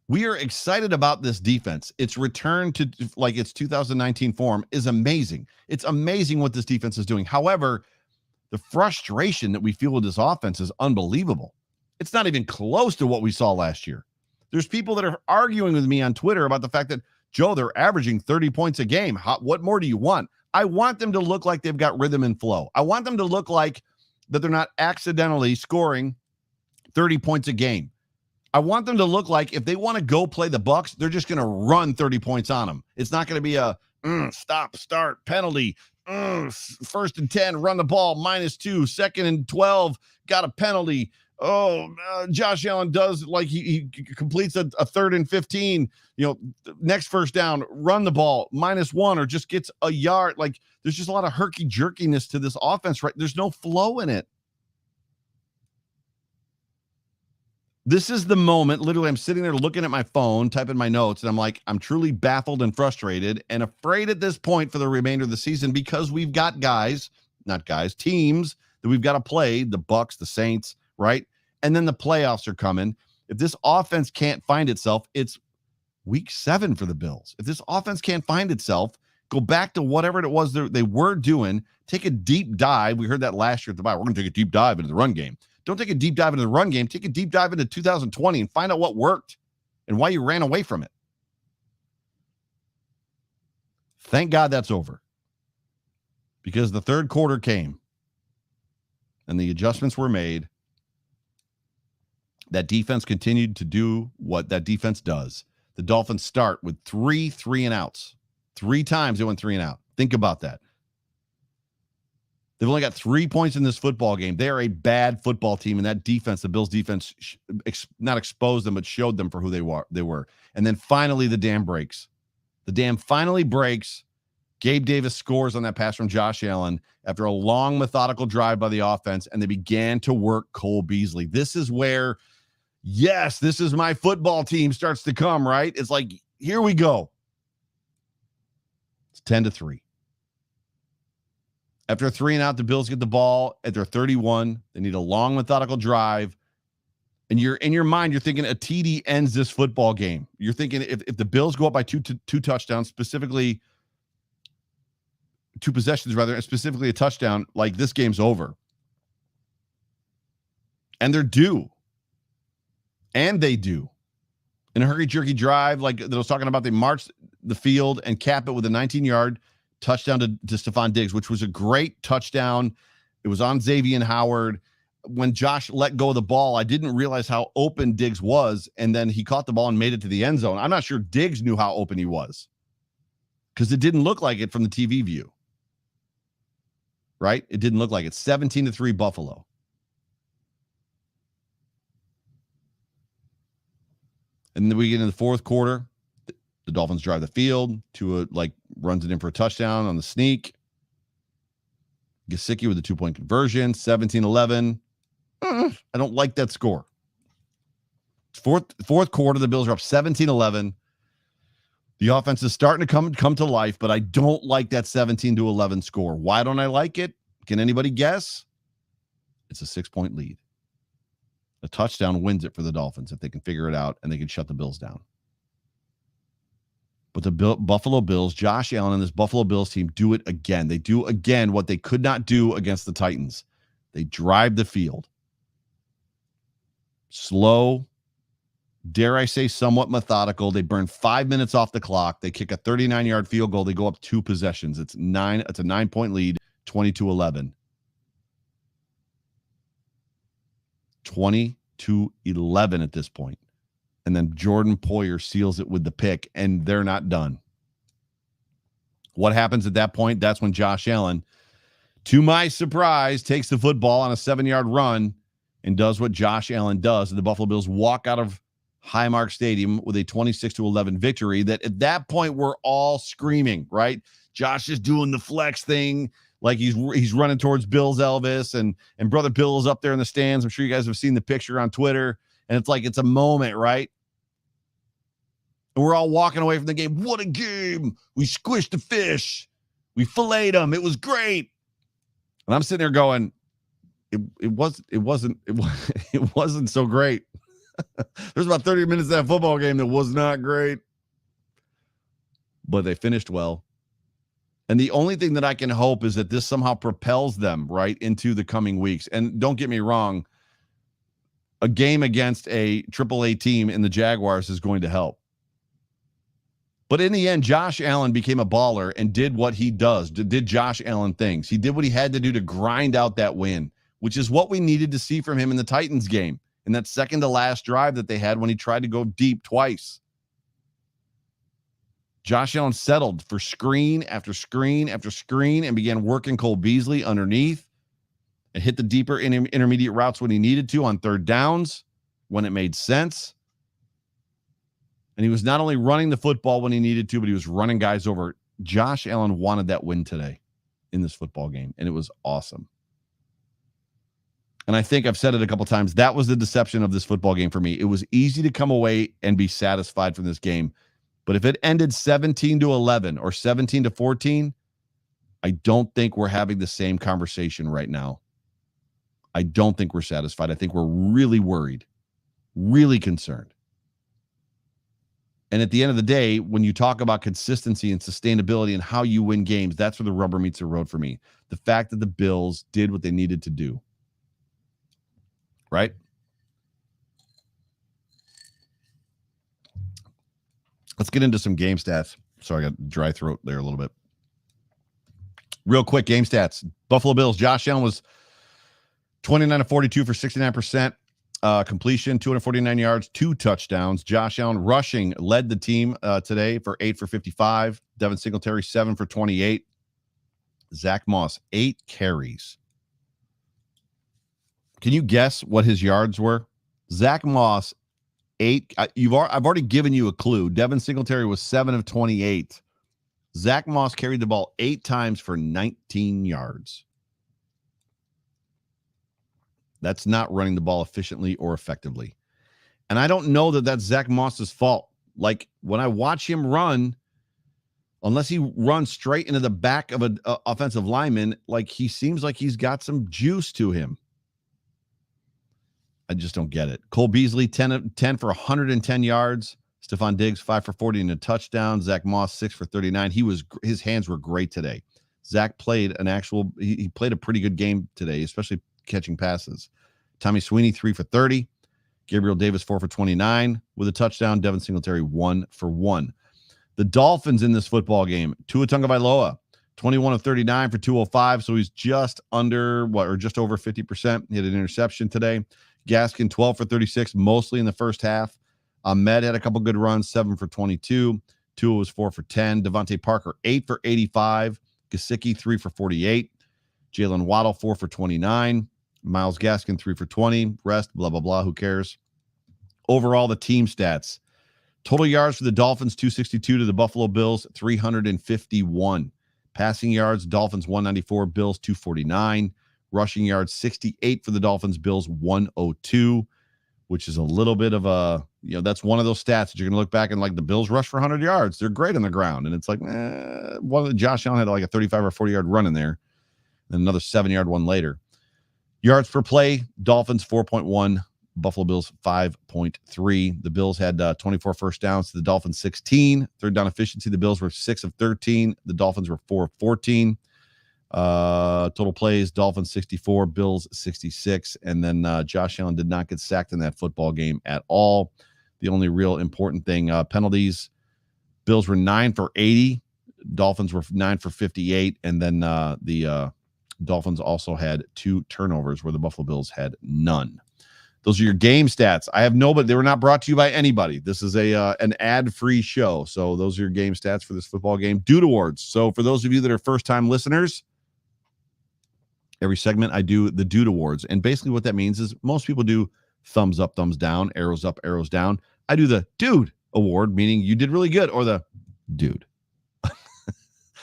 We are excited about this defense. Its return to like its 2019 form is amazing. It's amazing what this defense is doing. However, the frustration that we feel with this offense is unbelievable. It's not even close to what we saw last year. There's people that are arguing with me on Twitter about the fact that, Joe, they're averaging 30 points a game. What more do you want? I want them to look like they've got rhythm and flow. I want them to look like that they're not accidentally scoring 30 points a game. I want them to look like if they want to go play the Bucks, they're just going to run 30 points on them. It's not going to be a stop, start, penalty, first and 10, run the ball, -2, second and 12, got a penalty. Josh Allen does like he completes a 3rd and 15, next first down, run the ball, -1, or just gets a yard. Like, there's just a lot of herky jerkiness to this offense, right? There's no flow in it. This is the moment, literally, I'm sitting there looking at my phone, typing my notes, and I'm like, I'm truly baffled and frustrated and afraid at this point for the remainder of the season because we've got teams that we've got to play, the Bucks, the Saints, right? And then the playoffs are coming. If this offense can't find itself, it's week 7 for the Bills. If this offense can't find itself, go back to whatever it was they were doing, take a deep dive. We heard that last year at the bye. We're going to take a deep dive into the run game. Don't take a deep dive into the run game. Take a deep dive into 2020 and find out what worked and why you ran away from it. Thank God that's over. Because the third quarter came and the adjustments were made. That defense continued to do what that defense does. The Dolphins start with 3 3-and-outs. 3 times they went 3 and out. Think about that. They've only got 3 points in this football game. They are a bad football team, and that defense, the Bills' defense, not exposed them, but showed them for who they were. And then finally, the dam breaks. The dam finally breaks. Gabe Davis scores on that pass from Josh Allen after a long, methodical drive by the offense, and they began to work Cole Beasley. This is where, yes, this is my football team starts to come, right? It's like, here we go. It's 10-3. After a 3-and-out, the Bills get the ball at their 31. They need a long, methodical drive. And you're in your mind, you're thinking a TD ends this football game. You're thinking if the Bills go up by two touchdowns, specifically 2 possessions rather, and specifically a touchdown, like this game's over. And they're due. And they do. In a herky-jerky drive, like that I was talking about, they march the field and cap it with a 19-yard touchdown to Stephon Diggs, which was a great touchdown. It was on Xavier Howard. When Josh let go of the ball, I didn't realize how open Diggs was, and then he caught the ball and made it to the end zone. I'm not sure Diggs knew how open he was because it didn't look like it from the TV view. Right? It didn't look like it. 17-3 Buffalo. And then we get in the fourth quarter. The Dolphins drive the field. Tua runs it in for a touchdown on the sneak. Gesicki with a 2-point conversion. 17-11. I don't like that score. Fourth quarter, the Bills are up 17-11. The offense is starting to come to life, but I don't like that 17-11 score. Why don't I like it? Can anybody guess? It's a 6-point lead. A touchdown wins it for the Dolphins if they can figure it out and they can shut the Bills down. But the Buffalo Bills, Josh Allen and this Buffalo Bills team do it again. They do again what they could not do against the Titans. They drive the field. Slow, dare I say somewhat methodical. They burn 5 minutes off the clock. They kick a 39-yard field goal. They go up 2 possessions. It's a 9-point lead, 22-11. 20-11 at this point. And then Jordan Poyer seals it with the pick, and they're not done. What happens at that point? That's when Josh Allen, to my surprise, takes the football on a 7-yard run and does what Josh Allen does. And the Buffalo Bills walk out of Highmark Stadium with a 26-11 victory that at that point we're all screaming, right? Josh is doing the flex thing. Like he's running towards Bill's Elvis and brother Bill is up there in the stands. I'm sure you guys have seen the picture on Twitter, and it's like it's a moment, right? And we're all walking away from the game. What a game! We squished the fish. We filleted them. It was great. And I'm sitting there going, it wasn't so great. There's about 30 minutes of that football game that was not great, but they finished well. And the only thing that I can hope is that this somehow propels them right into the coming weeks. And don't get me wrong, a game against a AAA team in the Jaguars is going to help. But in the end, Josh Allen became a baller and did what he does, did Josh Allen things. He did what he had to do to grind out that win, which is what we needed to see from him in the Titans game, in that second to last drive that they had when he tried to go deep twice. Josh Allen settled for screen after screen after screen and began working Cole Beasley underneath and hit the deeper intermediate routes when he needed to on third downs when it made sense. And he was not only running the football when he needed to, but he was running guys over. Josh Allen wanted that win today in this football game, and it was awesome. And I think I've said it a couple times. That was the deception of this football game for me. It was easy to come away and be satisfied from this game. But if it ended 17-11 or 17-14, I don't think we're having the same conversation right now. I don't think we're satisfied. I think we're really worried, really concerned. And at the end of the day, when you talk about consistency and sustainability and how you win games, that's where the rubber meets the road for me. The fact that the Bills did what they needed to do. Right? Let's get into some game stats. Sorry, I got dry throat there a little bit. Real quick, game stats. Buffalo Bills, Josh Allen was 29-42 for 69%. Completion, 249 yards, 2 touchdowns. Josh Allen rushing led the team today for 8 for 55. Devin Singletary, 7 for 28. Zach Moss, 8 carries. Can you guess what his yards were? Zach Moss, 8. I've already given you a clue. Devin Singletary was 7 of 28. Zach Moss carried the ball 8 times for 19 yards. That's not running the ball efficiently or effectively. And I don't know that that's Zach Moss's fault. Like, when I watch him run, unless he runs straight into the back of an offensive lineman, like, he seems like he's got some juice to him. I just don't get it. Cole Beasley, 10 for 110 yards. Stephon Diggs, 5 for 40 and a touchdown. Zach Moss, 6 for 39. His hands were great today. Zach played he played a pretty good game today, especially catching passes. Tommy Sweeney, 3 for 30. Gabriel Davis, 4 for 29 with a touchdown. Devin Singletary, 1 for 1. The Dolphins in this football game, Tua Tagovailoa, 21 of 39 for 205. So he's just under or just over 50%. He had an interception today. Gaskin, 12 for 36, mostly in the first half. Ahmed had a couple good runs, 7 for 22. Tua was 4 for 10. Devontae Parker, 8 for 85. Gesicki, 3 for 48. Jalen Waddle, 4 for 29. Myles Gaskin, 3 for 20. Rest, blah, blah, blah. Who cares? Overall, the team stats. Total yards for the Dolphins, 262 to the Buffalo Bills, 351. Passing yards, Dolphins, 194. Bills, 249. Rushing yards, 68 for the Dolphins. Bills, 102, which is a little bit of a, that's one of those stats that you're going to look back and like the Bills rush for 100 yards. They're great on the ground. And it's like, one of the Josh Allen had like a 35 or 40-yard run in there. And another 7-yard one later. Yards per play, Dolphins 4.1, Buffalo Bills 5.3. The Bills had 24 first downs to the Dolphins 16. Third down efficiency, the Bills were 6 of 13. The Dolphins were 4 of 14. Total plays, Dolphins 64, Bills 66. And then Josh Allen did not get sacked in that football game at all. The only real important thing, penalties, Bills were 9 for 80. Dolphins were 9 for 58. And then the Dolphins also had 2 turnovers where the Buffalo Bills had none. Those are your game stats. I have but they were not brought to you by anybody. This is an ad-free show. So those are your game stats for this football game. Dude Awards. So for those of you that are first-time listeners, every segment I do the Dude Awards. And basically what that means is most people do thumbs up, thumbs down, arrows up, arrows down. I do the Dude Award, meaning you did really good, or the Dude,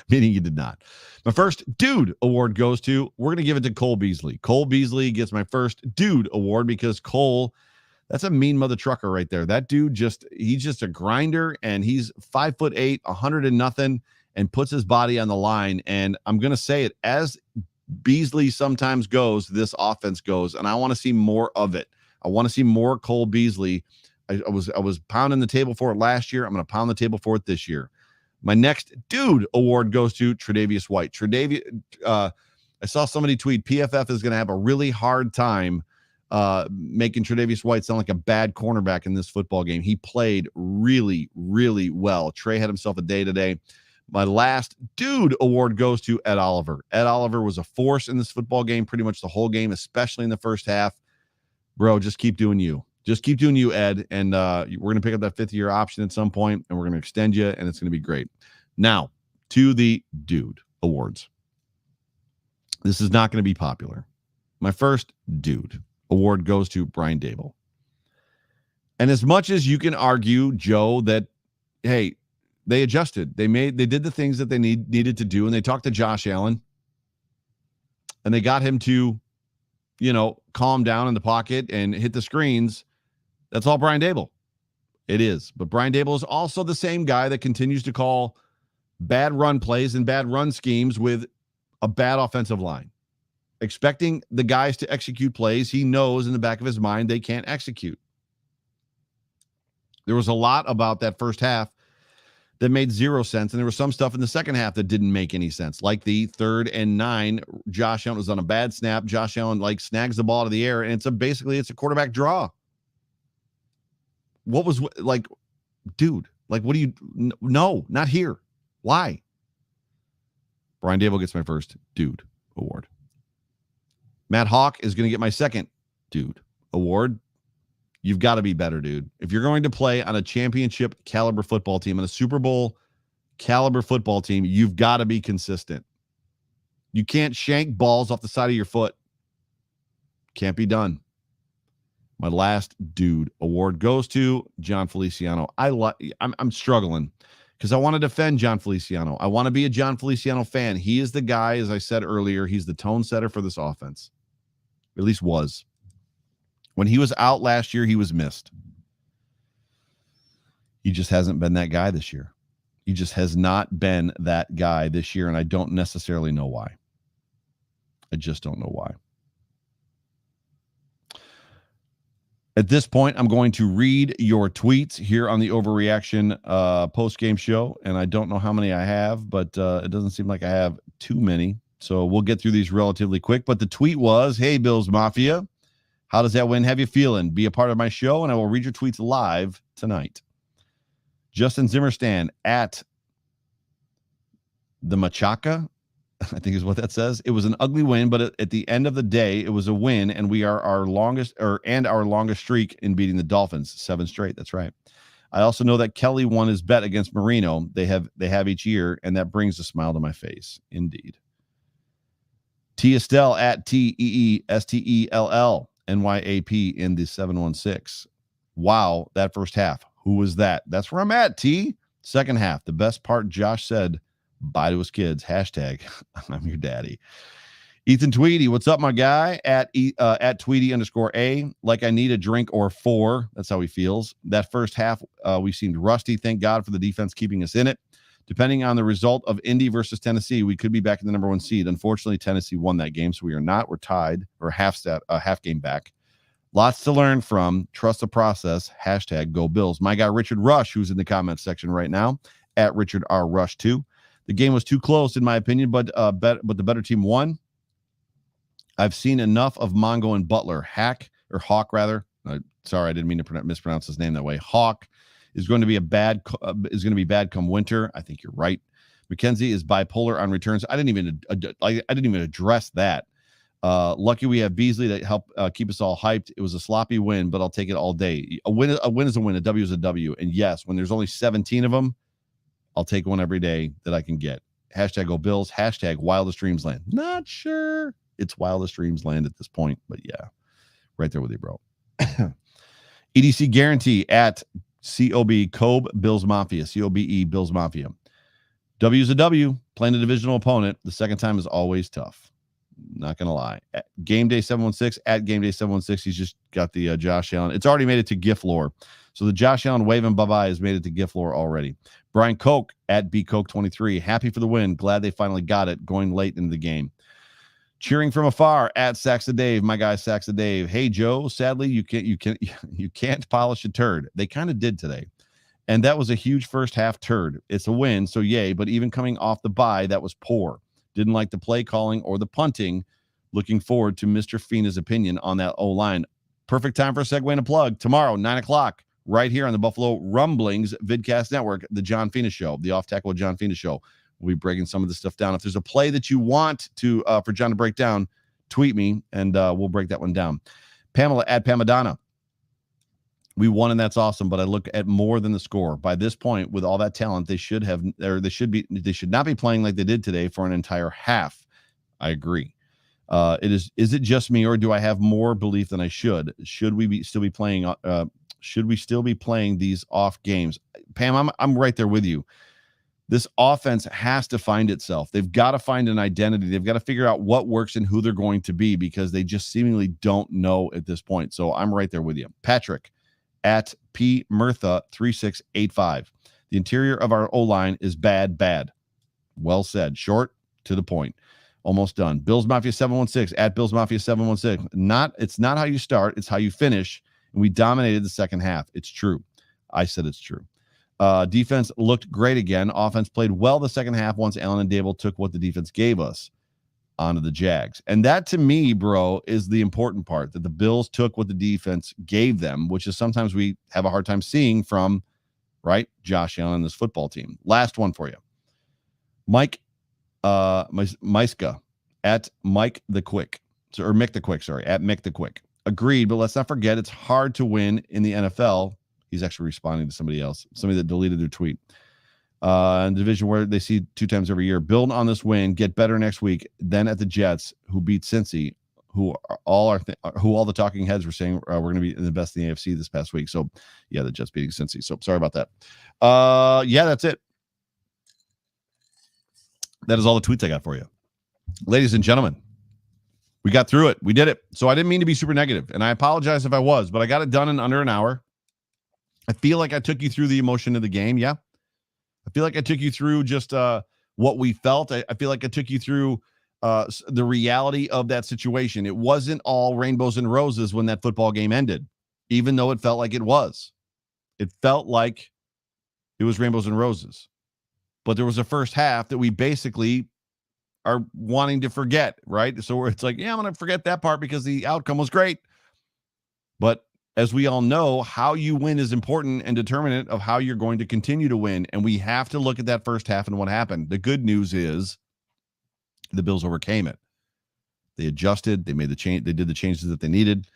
meaning you did not. My first Dude Award goes to, we're going to give it to Cole Beasley. Cole Beasley gets my first Dude Award because Cole, that's a mean mother trucker right there. That dude he's just a grinder, and he's 5'8", 100 and nothing, and puts his body on the line. And I'm going to say it, as Beasley sometimes goes, this offense goes, and I want to see more of it. I want to see more Cole Beasley. I was pounding the table for it last year. I'm going to pound the table for it this year. My next Dude Award goes to Tre'Davious White. I saw somebody tweet, PFF is going to have a really hard time making Tre'Davious White sound like a bad cornerback in this football game. He played really, really well. Trey had himself a day today. My last Dude Award goes to Ed Oliver. Ed Oliver was a force in this football game pretty much the whole game, especially in the first half. Bro, just keep doing you. Just keep doing you, Ed, and we're going to pick up that 5th-year option at some point, and we're going to extend you, and it's going to be great. Now, to the Dude Awards. This is not going to be popular. My first Dude Award goes to Brian Daboll. And as much as you can argue, Joe, that, hey, they adjusted. They did the things that they needed to do, and they talked to Josh Allen, and they got him to, calm down in the pocket and hit the screens. That's all Brian Daboll. It is. But Brian Daboll is also the same guy that continues to call bad run plays and bad run schemes with a bad offensive line. Expecting the guys to execute plays he knows in the back of his mind they can't execute. There was a lot about that first half that made zero sense, and there was some stuff in the second half that didn't make any sense, like the 3rd and 9. Josh Allen was on a bad snap. Josh Allen snags the ball out of the air, and it's a quarterback draw. What was dude? What do you? No, not here. Why? Brian Daboll gets my first Dude Award. Matt Hawk is going to get my second Dude Award. You've got to be better, dude. If you're going to play on a championship caliber football team, on a Super Bowl caliber football team, you've got to be consistent. You can't shank balls off the side of your foot. Can't be done. My last Dude Award goes to John Feliciano. I'm struggling because I want to defend John Feliciano. I want to be a John Feliciano fan. He is the guy, as I said earlier, he's the tone setter for this offense. At least was. When he was out last year, he was missed. He just hasn't been that guy this year. He just has not been that guy this year, and I don't necessarily know why. I just don't know why. At this point, I'm going to read your tweets here on the Overreaction post-game show, and I don't know how many I have, but it doesn't seem like I have too many, so we'll get through these relatively quick. But the tweet was, hey, Bills Mafia, how does that win have you feeling? Be a part of my show, and I will read your tweets live tonight. Justin Zimmerstan at the Machaca I think is what that says. It was an ugly win, but at the end of the day, it was a win, and we are our longest streak in beating the Dolphins, 7 straight. That's right. I also know that Kelly won his bet against Marino. They have each year, and that brings a smile to my face. Indeed. T Estelle at TEESTELL NYAP in the 716. Wow, that first half. Who was that? That's where I'm at, T. Second half. The best part, Josh said, bye to his kids. Hashtag, I'm your daddy. Ethan Tweedy, what's up, my guy? At Tweedy_A. Like I need a drink or 4. That's how he feels. That first half, we seemed rusty. Thank God for the defense keeping us in it. Depending on the result of Indy versus Tennessee, we could be back in the number 1 seed. Unfortunately, Tennessee won that game, so we are not. We're tied, or half game back. Lots to learn from. Trust the process. Hashtag go Bills. My guy Richard Rush, who's in the comments section right now, at Richard R. Rush 2. The game was too close, in my opinion, but the better team won. I've seen enough of Mongo and Butler. Hawk, rather. Sorry, I didn't mean to mispronounce his name that way. Hawk is going to be bad come winter. I think you're right. McKenzie is bipolar on returns. I didn't even address that. Lucky we have Beasley that helped keep us all hyped. It was a sloppy win, but I'll take it all day. A win is a win. A W is a W. And yes, when there's only 17 of them, I'll take one every day that I can get. Hashtag go Bills. Hashtag wildest dreams land. Not sure it's wildest dreams land at this point, but yeah, right there with you, bro. EDC guarantee at COB Bills Mafia. COBE Bills Mafia. W is a W. Playing a divisional opponent. The second time is always tough. Not going to lie. At Game Day 716, at Game Day 716, he's just got the Josh Allen. It's already made it to GIF lore. So the Josh Allen waving bye-bye has made it to GIF lore already. Brian Koch at BCoke23. Happy for the win. Glad they finally got it going late into the game. Cheering from afar at Saxa Dave. My guy Saxa Dave. Hey Joe, sadly you can't polish a turd. They kind of did today. And that was a huge first half turd. It's a win, so yay, but even coming off the bye, that was poor. Didn't like the play calling or the punting. Looking forward to Mr. Fina's opinion on that O-line. Perfect time for a segue and a plug. Tomorrow, 9 o'clock, right here on the Buffalo Rumblings Vidcast Network, the John Fina Show, the Off Tackle with John Fina Show. We'll be breaking some of this stuff down. If there's a play that you want to for John to break down, tweet me, and we'll break that one down. Pamela at Pamadonna. We won, and that's awesome, but I look at more than the score. By this point, with all that talent, they should not be playing like they did today for an entire half. I agree. Is it just me, or do I have more belief than I should? Should we still be playing these off games? Pam, I'm right there with you. This offense has to find itself. They've got to find an identity. They've got to figure out what works and who they're going to be, because they just seemingly don't know at this point. So I'm right there with you. Patrick at P Murtha 3685. The interior of our O-line is bad. Well said. Short, to the point. Almost done. Bills Mafia 716 at Bills Mafia 716. It's not how you start, it's how you finish. And we dominated the second half. It's true. I said it's true. Defense looked great again. Offense played well the second half once Allen and Dable took what the defense gave us onto the Jags. And that, to me, bro, is the important part, that the Bills took what the defense gave them, which is sometimes we have a hard time seeing from, right, Josh Allen and this football team. Last one for you. Mike Maiska at Mike the Quick. Or Mick the Quick, sorry, at Mick the Quick. Agreed, but let's not forget it's hard to win in the NFL. He's actually responding to somebody else, somebody that deleted their tweet. In the division where they see 2 times every year. Build on this win, get better next week. Then at the Jets, who beat Cincy, who all the talking heads were saying we're going to be the best in the AFC this past week. So yeah, the Jets beating Cincy. So sorry about that. Yeah, that's it. That is all the tweets I got for you, ladies and gentlemen. We got through it. We did it. So I didn't mean to be super negative, and I apologize if I was, but I got it done in under an hour. I feel like I took you through the emotion of the game. Yeah. I feel like I took you through just what we felt. I feel like I took you through the reality of that situation. It wasn't all rainbows and roses when that football game ended, even though it felt like it was. It felt like it was rainbows and roses. But there was a first half that we basically are wanting to forget, right? So it's like, yeah, I'm going to forget that part because the outcome was great. But as we all know, how you win is important and determinant of how you're going to continue to win. And we have to look at that first half and what happened. The good news is The Bills overcame it. They adjusted, they made the change, they did the changes that they needed,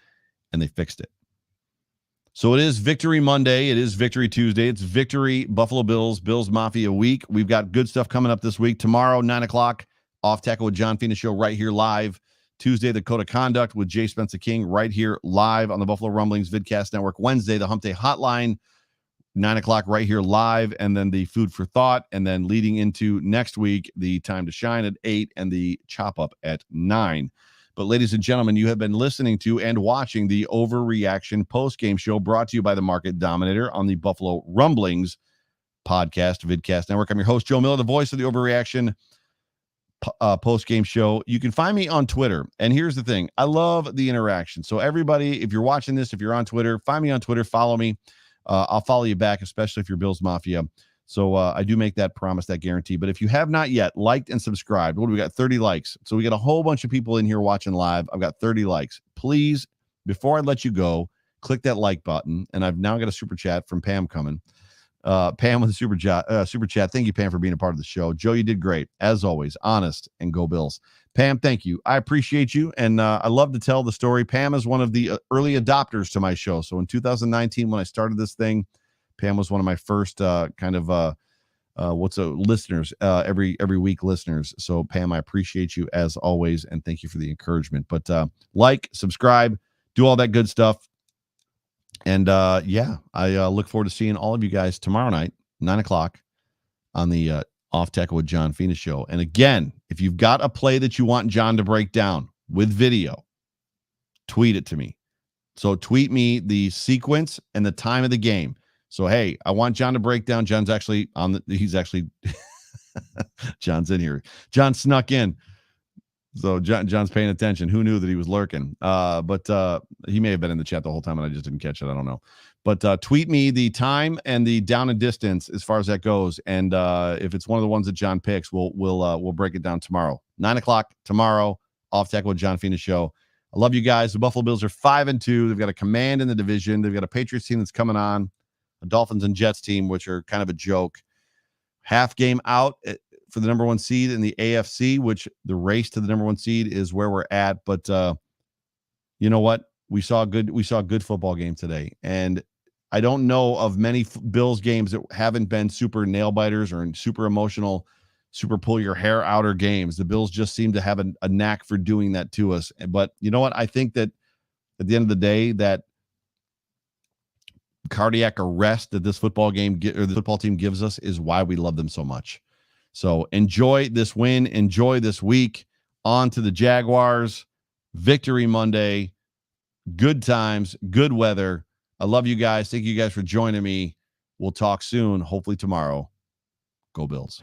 and they fixed it. So it is Victory Monday. It is Victory Tuesday. It's Victory Buffalo Bills, Bills Mafia week. We've got good stuff coming up this week. Tomorrow, 9 o'clock, Off Tackle with John Fina show right here live. Tuesday, the Code of Conduct with Jay Spencer King right here live on the Buffalo Rumblings Vidcast Network. Wednesday, the Hump Day Hotline, 9 o'clock right here live, and then the Food for Thought, and then leading into next week, the Time to Shine at 8 and the Chop Up at 9. But ladies and gentlemen, you have been listening to and watching the Overreaction Post Game Show brought to you by the Market Dominator on the Buffalo Rumblings Podcast Vidcast Network. I'm your host, Joe Miller, the voice of the Overreaction Post Game Show. You can find me on Twitter. And here's the thing. I love the interaction. So everybody, if you're watching this, if you're on Twitter, find me on Twitter, follow me. I'll follow you back, especially if you're Bills Mafia. So I do make that promise, that guarantee. But if you have not yet liked and subscribed, what do we got? 30 likes. So we got a whole bunch of people in here watching live. I've got 30 likes. Please, before I let you go, click that like button. And I've now got a super chat from Pam coming. Pam with a super chat. Thank you, Pam, for being a part of the show. Joe, you did great. As always, honest, and go Bills. Pam, thank you. I appreciate you. And I love to tell the story. Pam is one of the early adopters to my show. So in 2019, when I started this thing, Pam was one of my first listeners, every week listeners. So Pam, I appreciate you as always. And thank you for the encouragement. But like, subscribe, do all that good stuff. And I look forward to seeing all of you guys tomorrow night, 9 o'clock on the Off Tackle with John Fina show. And again, if you've got a play that you want John to break down with video, tweet it to me. So tweet me the sequence and the time of the game. So, hey, I want John to break down. John's actually John's in here. John snuck in. So John's paying attention. Who knew that he was lurking? But he may have been in the chat the whole time and I just didn't catch it. I don't know. But tweet me the time and the down and distance as far as that goes. And if it's one of the ones that John picks, we'll break it down tomorrow. 9 o'clock tomorrow, Off Tackle with John Fina show. I love you guys. The Buffalo Bills are 5-2. They've got a command in the division. They've got a Patriots team that's coming on, a Dolphins and Jets team, which are kind of a joke. Half game out for the number one seed in the AFC, which the race to the number one seed is where we're at. But you know what? We saw a good football game today. And I don't know of many Bills games that haven't been super nail biters or super emotional, super pull your hair outer games. The Bills just seem to have a knack for doing that to us. But you know what? I think that at the end of the day, that cardiac arrest that this football game or the football team gives us is why we love them so much. So enjoy this win. Enjoy this week. On to the Jaguars. Victory Monday. Good times. Good weather. I love you guys. Thank you guys for joining me. We'll talk soon. Hopefully tomorrow. Go Bills.